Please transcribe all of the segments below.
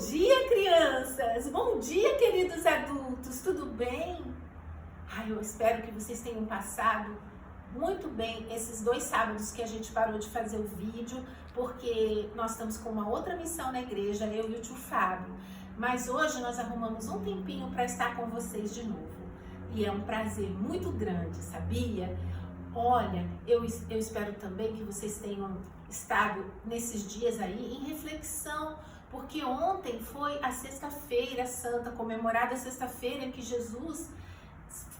dia, crianças! Bom dia, queridos adultos! Tudo bem? Eu espero que vocês tenham passado muito bem esses 2 sábados que a gente parou de fazer o vídeo, porque nós estamos com uma outra missão na igreja, eu e o tio Fábio. Mas hoje nós arrumamos um tempinho para estar com vocês de novo. E é um prazer muito grande, sabia? Olha, eu espero também que vocês tenham estado nesses dias aí em reflexão, porque ontem foi a Sexta-feira Santa, comemorada a Sexta-feira em que Jesus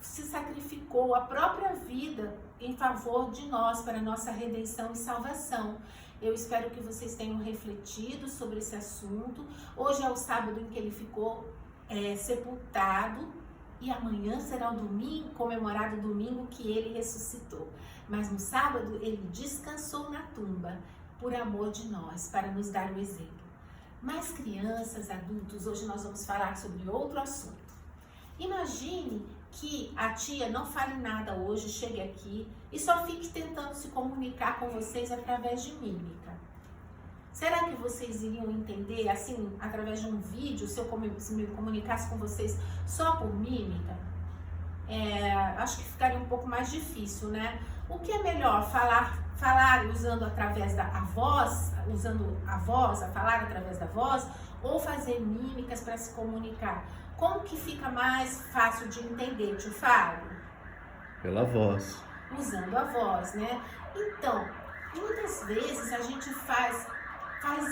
se sacrificou a própria vida em favor de nós, para a nossa redenção e salvação. Eu espero que vocês tenham refletido sobre esse assunto. Hoje é o sábado em que ele ficou sepultado, e amanhã será o domingo, comemorado o domingo que ele ressuscitou. Mas no sábado ele descansou na tumba, por amor de nós, para nos dar o exemplo. Mas crianças, adultos, hoje nós vamos falar sobre outro assunto. Imagine que a tia não fale nada hoje, chegue aqui e só fique tentando se comunicar com vocês através de mímica. Será que vocês iriam entender, assim, através de um vídeo, se eu me comunicasse com vocês só por mímica? Acho que ficaria um pouco mais difícil, né? O que é melhor, falar usando através da voz, falar através da voz, ou fazer mímicas para se comunicar? Como que fica mais fácil de entender, tio Fábio? Pela voz. Usando a voz, né? Então, muitas vezes a gente faz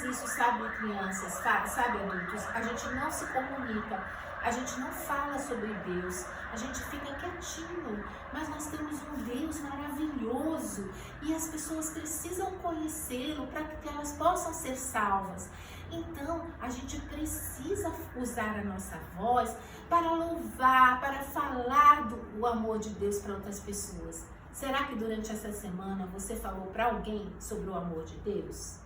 isso, sabe, crianças, sabe, adultos? A gente não se comunica, a gente não fala sobre Deus, a gente fica quietinho, mas nós temos um Deus maravilhoso e as pessoas precisam conhecê-lo para que elas possam ser salvas. Então, a gente precisa usar a nossa voz para louvar, para falar do amor de Deus para outras pessoas. Será que durante essa semana você falou para alguém sobre o amor de Deus?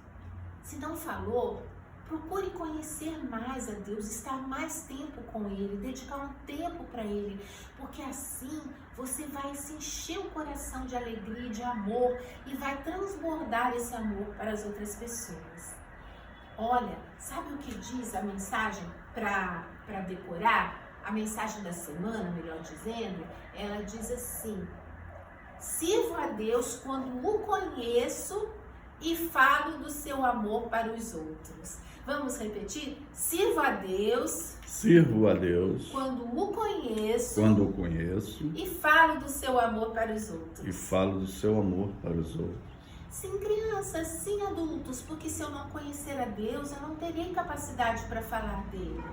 Se não falou, procure conhecer mais a Deus, estar mais tempo com Ele, dedicar um tempo para Ele, porque assim você vai se encher o coração de alegria e de amor e vai transbordar esse amor para as outras pessoas. Olha, sabe o que diz a mensagem para decorar? A mensagem da semana, melhor dizendo, ela diz assim: sirvo a Deus quando o conheço e falo do seu amor para os outros. Vamos repetir? Sirvo a Deus quando o conheço e falo do seu amor para os outros. Sim, crianças, sim, adultos, porque se eu não conhecer a Deus, eu não terei capacidade para falar dele.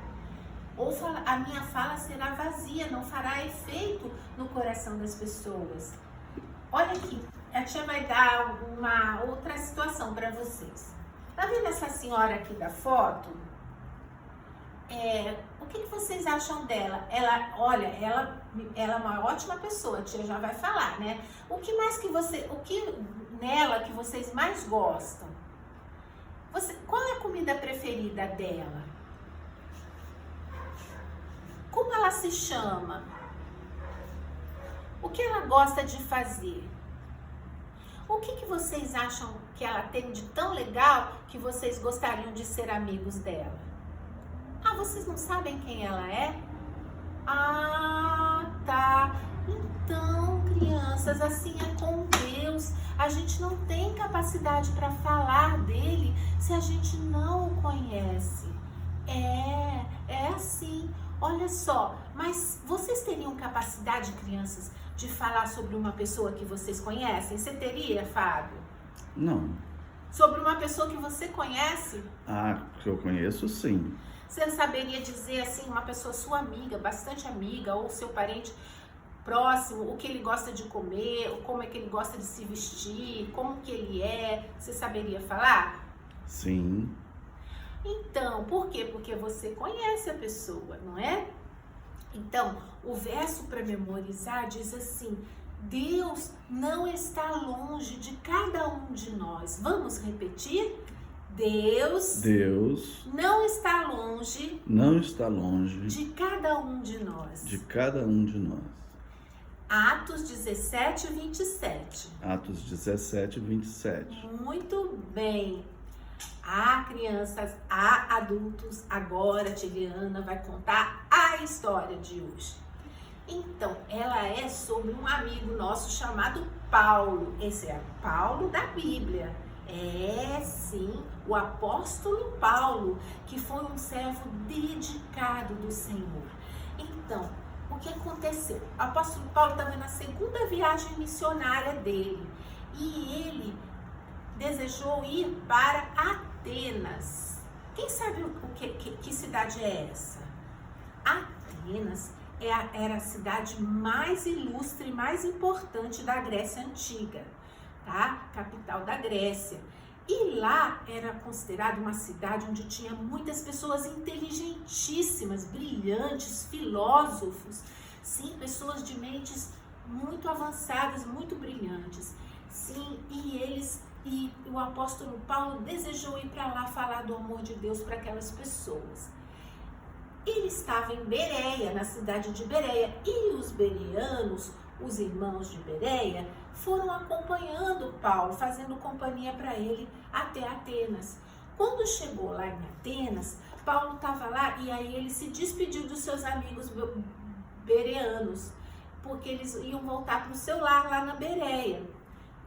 Ou a minha fala será vazia, não fará efeito no coração das pessoas. Olha aqui, a tia vai dar uma outra situação para vocês. Tá vendo essa senhora aqui da foto? O que vocês acham dela? Ela é uma ótima pessoa, a tia já vai falar, né? O que nela que vocês mais gostam? Qual é a comida preferida dela? Como ela se chama? O que ela gosta de fazer? O que vocês acham que ela tem de tão legal que vocês gostariam de ser amigos dela? Vocês não sabem quem ela é? Tá. Então, crianças, assim é com Deus. A gente não tem capacidade para falar dele se a gente não o conhece. É assim. Olha só, mas vocês teriam capacidade, crianças, de falar sobre uma pessoa que vocês conhecem? Você teria, Fábio? Não. Sobre uma pessoa que você conhece? Que eu conheço, sim. Você saberia dizer, assim, uma pessoa sua amiga, bastante amiga, ou seu parente próximo, o que ele gosta de comer, ou como é que ele gosta de se vestir, como que ele é? Você saberia falar? Sim. Então, por quê? Porque você conhece a pessoa, não é? Então, o verso para memorizar diz assim: Deus não está longe de cada um de nós. Vamos repetir? Deus não está longe de cada um de nós. Atos 17, 27. Atos 17, 27. Muito bem. Há crianças, há adultos. Agora a tia Eliana vai contar a história de hoje. Então, ela é sobre um amigo nosso chamado Paulo. Esse é Paulo da Bíblia. É, sim, o apóstolo Paulo, que foi um servo dedicado do Senhor. Então, o que aconteceu? O apóstolo Paulo estava na segunda viagem missionária dele e ele desejou ir para Atenas. Quem sabe que cidade é essa? Atenas era a cidade mais ilustre e mais importante da Grécia Antiga, tá? Capital da Grécia. E lá era considerada uma cidade onde tinha muitas pessoas inteligentíssimas, brilhantes, filósofos, sim, pessoas de mentes muito avançadas, muito brilhantes. Sim, e o apóstolo Paulo desejou ir para lá falar do amor de Deus para aquelas pessoas. Ele estava em Bereia, na cidade de Bereia, e os bereanos, os irmãos de Bereia, foram acompanhando Paulo, fazendo companhia para ele até Atenas. Quando chegou lá em Atenas, Paulo estava lá e aí ele se despediu dos seus amigos bereanos, porque eles iam voltar para o seu lar lá na Bereia.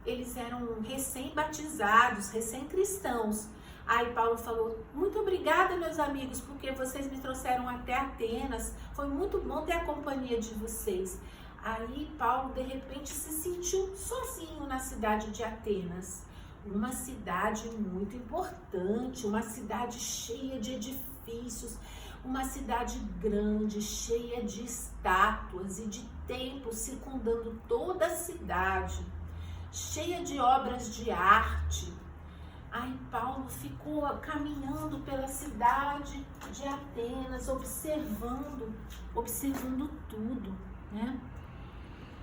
Eles eram recém-batizados, recém-cristãos. Aí Paulo falou: muito obrigada, meus amigos, porque vocês me trouxeram até Atenas. Foi muito bom ter a companhia de vocês. Aí Paulo, de repente, se sentiu sozinho na cidade de Atenas. Uma cidade muito importante, uma cidade cheia de edifícios, uma cidade grande, cheia de estátuas e de templos circundando toda a cidade, cheia de obras de arte. Aí Paulo ficou caminhando pela cidade de Atenas, observando tudo, né?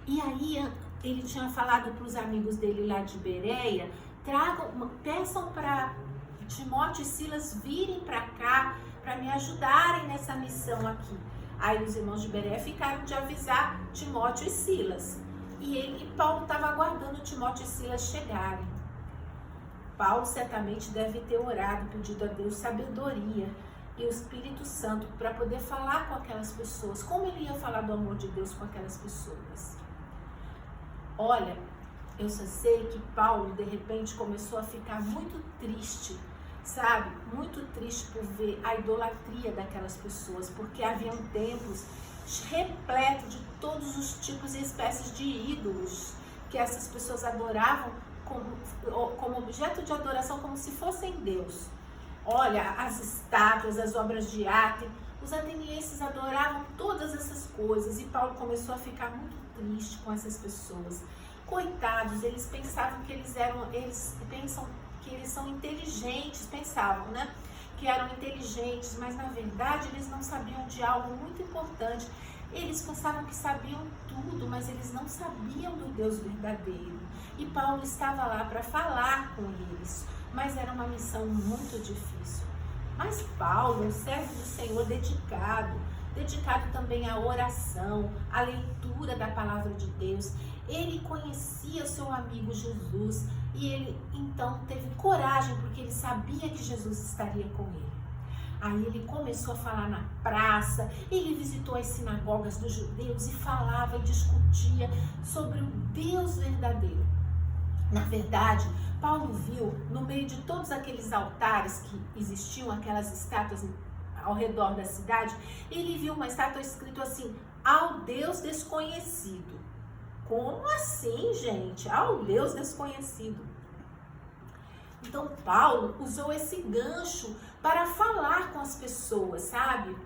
E aí ele tinha falado para os amigos dele lá de Bereia: peçam para Timóteo e Silas virem para cá, para me ajudarem nessa missão aqui. Aí os irmãos de Bereia ficaram de avisar Timóteo e Silas. E Paulo estava aguardando Timóteo e Silas chegarem. Paulo certamente deve ter orado, pedido a Deus sabedoria e o Espírito Santo para poder falar com aquelas pessoas. Como ele ia falar do amor de Deus com aquelas pessoas? Olha, eu só sei que Paulo, de repente, começou a ficar muito triste, sabe? Muito triste por ver a idolatria daquelas pessoas, porque haviam templos repletos de todos os tipos e espécies de ídolos que essas pessoas adoravam como objeto de adoração, como se fossem Deus. Olha, as estátuas, as obras de arte, os atenienses adoravam todas essas coisas e Paulo começou a ficar muito triste com essas pessoas. Coitados, eles pensavam que eles pensam que eles são inteligentes, pensavam, né? Que eram inteligentes, mas na verdade eles não sabiam de algo muito importante. Eles pensavam que sabiam tudo, mas eles não sabiam do Deus verdadeiro. E Paulo estava lá para falar com eles, mas era uma missão muito difícil. Mas Paulo, um servo do Senhor dedicado também à oração, à leitura da palavra de Deus, ele conhecia seu amigo Jesus e ele então teve coragem, porque ele sabia que Jesus estaria com ele. Aí ele começou a falar na praça, ele visitou as sinagogas dos judeus e falava e discutia sobre o Deus verdadeiro. Na verdade, Paulo viu, no meio de todos aqueles altares que existiam, aquelas estátuas ao redor da cidade, ele viu uma estátua escrito assim: ao Deus desconhecido. Como assim, gente? Ao Deus desconhecido. Então, Paulo usou esse gancho para falar com as pessoas, sabe?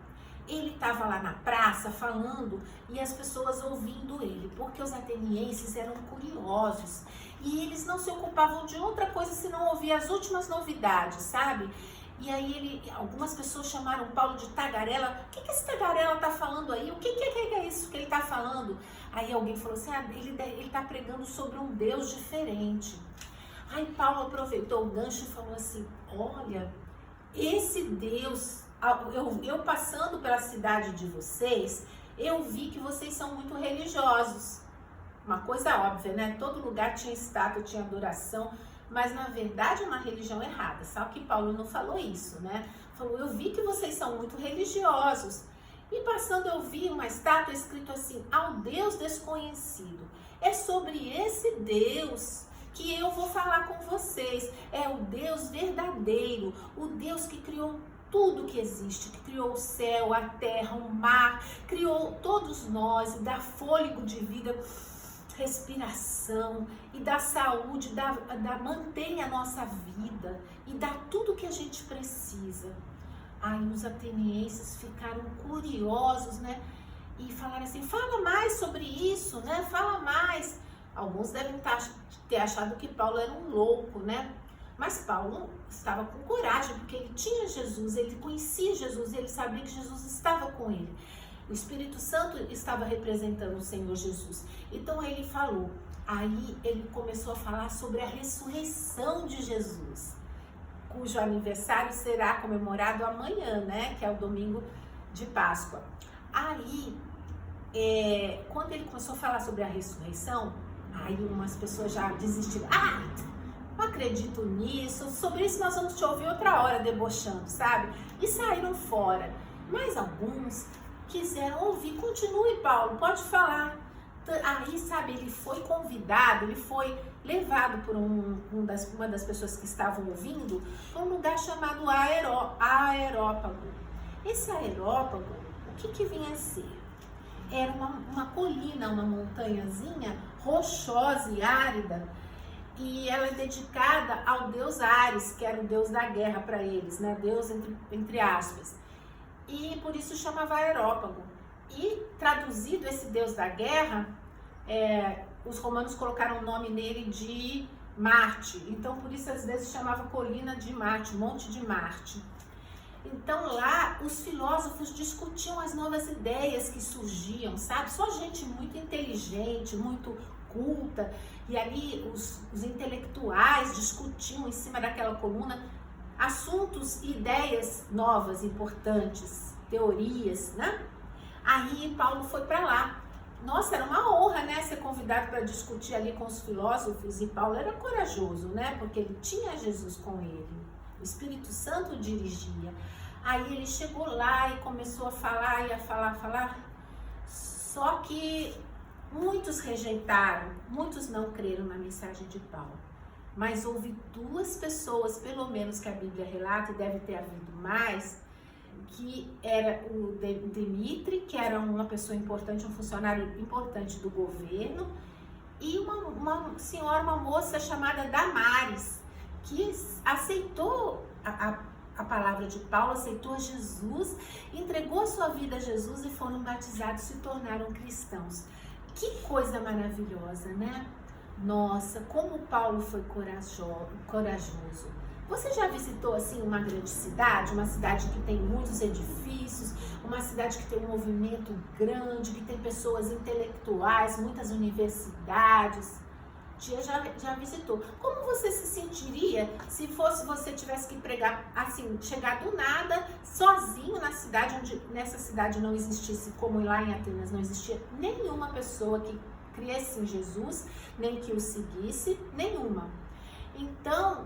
Ele estava lá na praça falando e as pessoas ouvindo ele, porque os atenienses eram curiosos e eles não se ocupavam de outra coisa senão ouvir as últimas novidades, sabe? E aí algumas pessoas chamaram Paulo de tagarela. O que esse tagarela está falando aí? O que é isso que ele está falando? Aí alguém falou assim: ele está pregando sobre um Deus diferente. Aí Paulo aproveitou o gancho e falou assim: olha, esse Deus, eu passando pela cidade de vocês, eu vi que vocês são muito religiosos. Uma coisa óbvia, né? Todo lugar tinha estátua, tinha adoração, mas na verdade é uma religião errada. Só que Paulo não falou isso, né? Falou, eu vi que vocês são muito religiosos. E passando eu vi uma estátua escrito assim, ao Deus desconhecido. É sobre esse Deus que eu vou falar com vocês. É o Deus verdadeiro, o Deus que criou tudo que existe, que criou o céu, a terra, o mar, criou todos nós, dá fôlego de vida, respiração, e dá saúde, mantém a nossa vida, e dá tudo que a gente precisa. Aí os atenienses ficaram curiosos, né? E falaram assim, fala mais sobre isso, né? Fala mais. Alguns devem ter achado que Paulo era um louco, né? Mas Paulo estava com coragem, porque ele tinha Jesus, ele conhecia Jesus, ele sabia que Jesus estava com ele. O Espírito Santo estava representando o Senhor Jesus. Então ele falou, aí ele começou a falar sobre a ressurreição de Jesus, cujo aniversário será comemorado amanhã, né? Que é o domingo de Páscoa. Aí, quando ele começou a falar sobre a ressurreição, aí umas pessoas já desistiram. Não acredito nisso, sobre isso nós vamos te ouvir outra hora debochando, sabe? E saíram fora. Mas alguns quiseram ouvir, continue Paulo, pode falar. Aí, sabe, ele foi convidado, ele foi levado por uma das pessoas que estavam ouvindo para um lugar chamado Aerópago. Esse Aerópago, o que vinha a ser? Era uma colina, uma montanhazinha rochosa e árida, e ela é dedicada ao deus Ares, que era o deus da guerra para eles, né? Deus entre aspas. E por isso chamava Aerópago. E traduzido esse deus da guerra, os romanos colocaram o nome nele de Marte. Então por isso às vezes chamava colina de Marte, Monte de Marte. Então lá os filósofos discutiam as novas ideias que surgiam, sabe? Só gente muito inteligente, muito culta, e ali os intelectuais discutiam em cima daquela coluna assuntos e ideias novas, importantes, teorias, né? Aí Paulo foi para lá. Nossa, era uma honra, né, ser convidado para discutir ali com os filósofos, e Paulo era corajoso, né, porque ele tinha Jesus com ele, o Espírito Santo dirigia. Aí ele chegou lá e começou a falar, falar, só que muitos rejeitaram, muitos não creram na mensagem de Paulo. Mas houve 2 pessoas, pelo menos que a Bíblia relata, e deve ter havido mais, que era o Demetrio, que era uma pessoa importante, um funcionário importante do governo, e uma senhora, uma moça chamada Damares, que aceitou a palavra de Paulo, aceitou Jesus, entregou a sua vida a Jesus e foram batizados, se tornaram cristãos. Que coisa maravilhosa, né? Nossa, como Paulo foi corajoso. Você já visitou assim uma grande cidade, uma cidade que tem muitos edifícios, uma cidade que tem um movimento grande, que tem pessoas intelectuais, muitas universidades? Tia já visitou. Como você se sentiria se você tivesse que pregar, assim, chegar do nada, sozinho na cidade, onde nessa cidade não existisse, como lá em Atenas, não existia nenhuma pessoa que cresce em Jesus, nem que o seguisse, nenhuma. Então,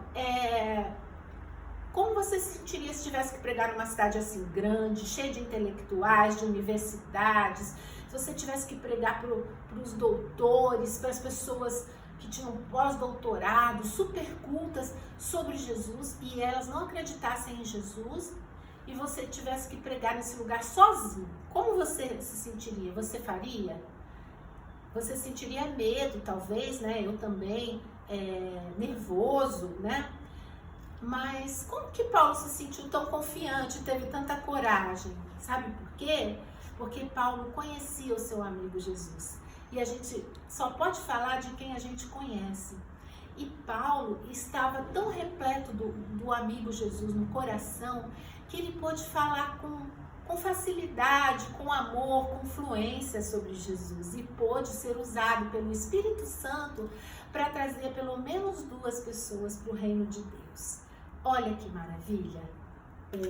como você se sentiria se tivesse que pregar numa cidade assim grande, cheia de intelectuais, de universidades, se você tivesse que pregar para os doutores, para as pessoas que tinham pós-doutorado, super cultas sobre Jesus, e elas não acreditassem em Jesus, e você tivesse que pregar nesse lugar sozinho? Como você se sentiria? Você faria? Você sentiria medo, talvez, né? Eu também, nervoso, né? Mas como que Paulo se sentiu tão confiante, teve tanta coragem? Sabe por quê? Porque Paulo conhecia o seu amigo Jesus. E a gente só pode falar de quem a gente conhece. E Paulo estava tão repleto do amigo Jesus no coração, que ele pôde falar com facilidade, com amor, com fluência sobre Jesus, e pôde ser usado pelo Espírito Santo para trazer pelo menos 2 pessoas para o reino de Deus. Olha que maravilha!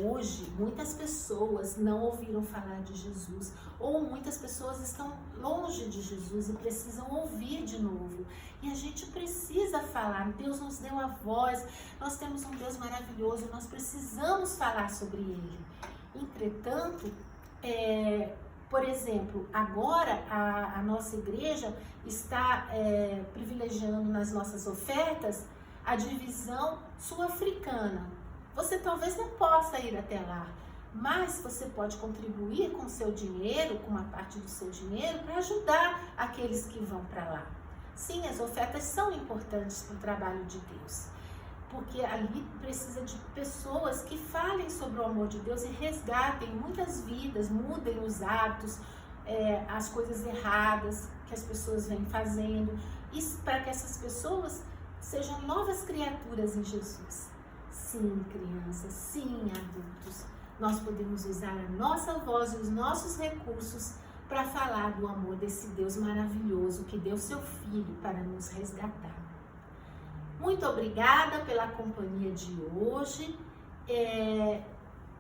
Hoje, muitas pessoas não ouviram falar de Jesus, ou muitas pessoas estão longe de Jesus e precisam ouvir de novo. E a gente precisa falar. Deus nos deu a voz, nós temos um Deus maravilhoso, nós precisamos falar sobre Ele. Entretanto, por exemplo, agora a nossa igreja está privilegiando nas nossas ofertas a divisão sul-africana. Você talvez não possa ir até lá, mas você pode contribuir com o seu dinheiro, com uma parte do seu dinheiro, para ajudar aqueles que vão para lá. Sim, as ofertas são importantes para o trabalho de Deus, porque ali precisa de pessoas que falem sobre o amor de Deus e resgatem muitas vidas, mudem os hábitos, as coisas erradas que as pessoas vêm fazendo, e para que essas pessoas sejam novas criaturas em Jesus. Sim, crianças, sim, adultos, nós podemos usar a nossa voz e os nossos recursos para falar do amor desse Deus maravilhoso que deu seu Filho para nos resgatar. Muito obrigada pela companhia de hoje.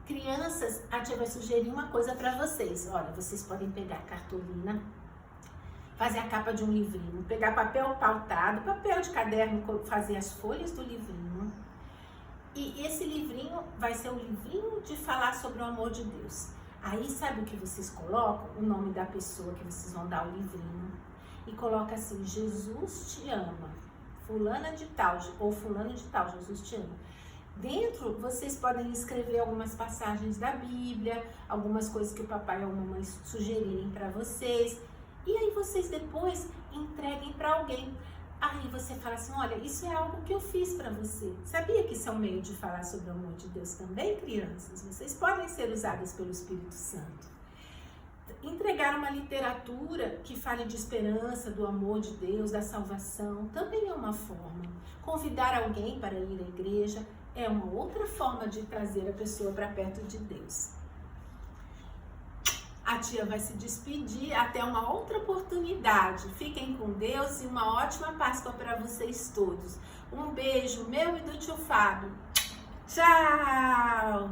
Crianças, a tia vai sugerir uma coisa para vocês. Olha, vocês podem pegar cartolina, fazer a capa de um livrinho, pegar papel pautado, papel de caderno, fazer as folhas do livrinho. E esse livrinho vai ser o livrinho de falar sobre o amor de Deus. Aí, sabe o que vocês colocam? O nome da pessoa que vocês vão dar o livrinho. E coloca assim, Jesus te ama. Fulana de tal, ou fulano de tal, Jesus te ama. Dentro, vocês podem escrever algumas passagens da Bíblia, algumas coisas que o papai ou a mamãe sugerirem para vocês. E aí vocês depois entreguem para alguém. Aí você fala assim, olha, isso é algo que eu fiz para você. Sabia que isso é um meio de falar sobre o amor de Deus também, crianças? Vocês podem ser usadas pelo Espírito Santo. Entregar uma literatura que fale de esperança, do amor de Deus, da salvação, também é uma forma. Convidar alguém para ir à igreja é uma outra forma de trazer a pessoa para perto de Deus. A tia vai se despedir, até uma outra oportunidade. Fiquem com Deus e uma ótima Páscoa para vocês todos. Um beijo meu e do tio Fábio. Tchau!